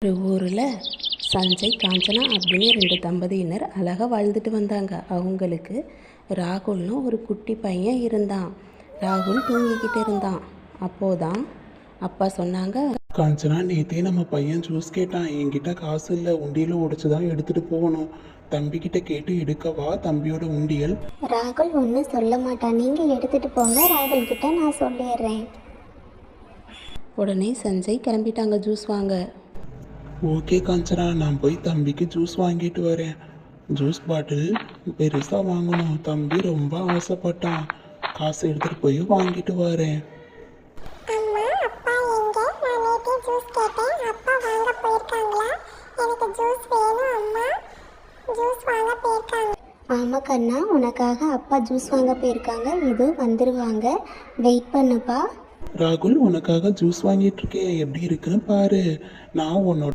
ஒரு ஊரில் சஞ்சய் காஞ்சனா அப்படின்னு 2 தம்பதியினர் அழகாக வாழ்ந்துட்டு வந்தாங்க. அவங்களுக்கு ராகுல்னு ஒரு குட்டி பையன் இருந்தான். ராகுல் தூங்கிக்கிட்டு இருந்தான். அப்போதான் அப்பா சொன்னாங்க, காஞ்சனா, நேத்தே நம்ம பையன் ஜூஸ் கேட்டான். என்கிட்ட காசு இல்லை, உண்டியல உடைச்சு தான் எடுத்துட்டு போகணும். தம்பிக்கிட்ட கேட்டு எடுக்கவா தம்பியோட உண்டியல்? ராகுல் ஒன்றும் சொல்ல மாட்டான், நீங்கள் எடுத்துகிட்டு போங்க, ராகுல் கிட்ட நான் சொல்லிடுறேன். உடனே சஞ்சய் கிளம்பிட்டாங்க ஜூஸ் வாங்க. ஓகே காஞ்சனா, நான் போய் தம்பிக்கு ஜூஸ் வாங்கிட்டு வரேன். ஜூஸ் பாட்டில் பெருசாக வாங்கணும். தம்பி ரொம்ப ஆசைப்பட்டான். காசு எடுத்துட்டு போய் வாங்கிட்டு வரேன். அம்மா, அப்பா எங்க? நான் நேத்தே ஜூஸ் கேட்டேன். அப்பா வாங்க போயிருக்காங்களா? எனக்கு ஜூஸ் வேணும் அம்மா. ஜூஸ் வாங்க போயிருக்காங்க. ஆமாம் கண்ணா, உனக்காக அப்பா ஜூஸ் வாங்க போயிருக்காங்க, இது வந்துடுவாங்க, வெயிட் பண்ணுப்பா. ராகுல், உனக்காக ஜூஸ் வாங்கிட்டு இருக்கேன். எப்படி இருக்குன்னு பாரு. நான் உன்னோட